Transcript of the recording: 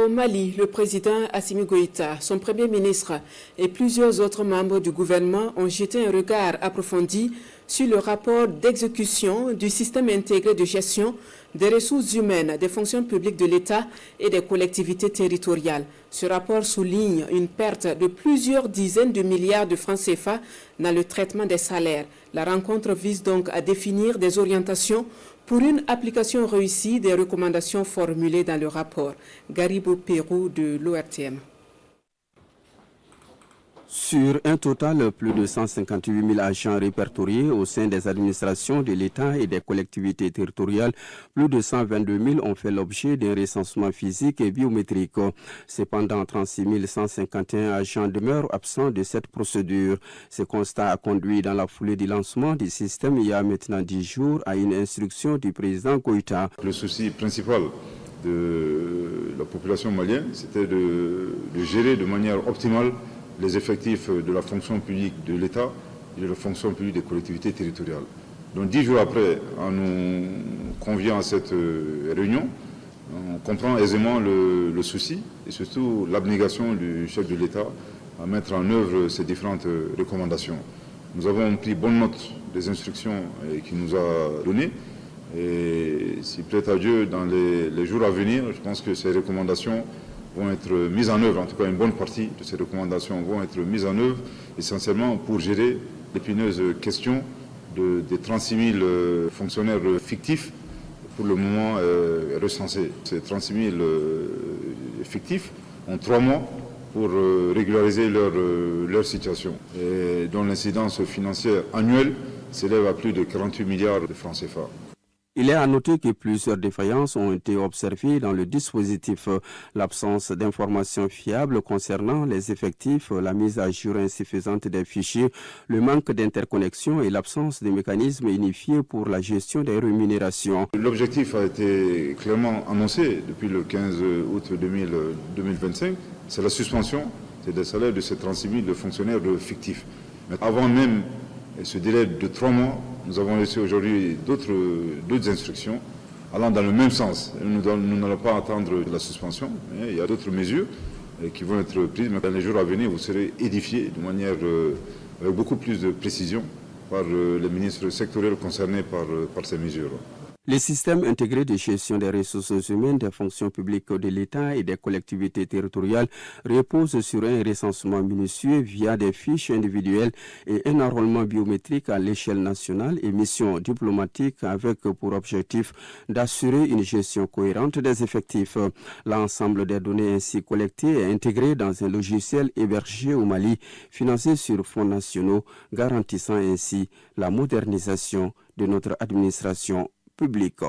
Au Mali, le président Assimi Goïta, son premier ministre et plusieurs autres membres du gouvernement ont jeté un regard approfondi sur le rapport d'exécution du système intégré de gestion des ressources humaines, des fonctions publiques de l'État et des collectivités territoriales. Ce rapport souligne une perte de plusieurs dizaines de milliards de francs CFA dans le traitement des salaires. La rencontre vise donc à définir des orientations pour une application réussie des recommandations formulées dans le rapport. Garibou Pérou de l'ORTM. Sur un total, plus de 158 000 agents répertoriés au sein des administrations de l'État et des collectivités territoriales, plus de 122 000 ont fait l'objet d'un recensement physique et biométrique. Cependant, 36 151 agents demeurent absents de cette procédure. Ce constat a conduit dans la foulée du lancement du système il y a maintenant 10 jours à une instruction du président Goïta. Le souci principal de la population malienne, c'était de gérer de manière optimale les effectifs de la fonction publique de l'État et de la fonction publique des collectivités territoriales. Donc 10 jours après, en nous conviant à cette réunion, on comprend aisément le souci et surtout l'abnégation du chef de l'État à mettre en œuvre ces différentes recommandations. Nous avons pris bonne note des instructions qu'il nous a données et s'il plaît à Dieu, dans les jours à venir, je pense que ces recommandations vont être mises en œuvre, en tout cas une bonne partie de ces recommandations vont être mises en œuvre, essentiellement pour gérer l'épineuse question des 36 000 fonctionnaires fictifs, pour le moment recensés. Ces 36 000 fictifs ont 3 mois pour régulariser leur situation, et dont l'incidence financière annuelle s'élève à plus de 48 milliards de francs CFA. Il est à noter que plusieurs défaillances ont été observées dans le dispositif. L'absence d'informations fiables concernant les effectifs, la mise à jour insuffisante des fichiers, le manque d'interconnexion et l'absence de mécanismes unifiés pour la gestion des rémunérations. L'objectif a été clairement annoncé depuis le 15 août 2025, c'est la suspension des salaires de ces 36 000 fonctionnaires fictifs. Mais avant même ce délai de 3 mois, nous avons reçu aujourd'hui d'autres instructions allant dans le même sens. Nous n'allons pas attendre la suspension, mais il y a d'autres mesures qui vont être prises. Mais dans les jours à venir, vous serez édifiés de manière avec beaucoup plus de précision par les ministres sectoriels concernés par ces mesures. Le système intégré de gestion des ressources humaines des fonctions publiques de l'État et des collectivités territoriales repose sur un recensement minutieux via des fiches individuelles et un enrôlement biométrique à l'échelle nationale et mission diplomatique avec pour objectif d'assurer une gestion cohérente des effectifs. L'ensemble des données ainsi collectées est intégré dans un logiciel hébergé au Mali, financé sur fonds nationaux, garantissant ainsi la modernisation de notre administration public.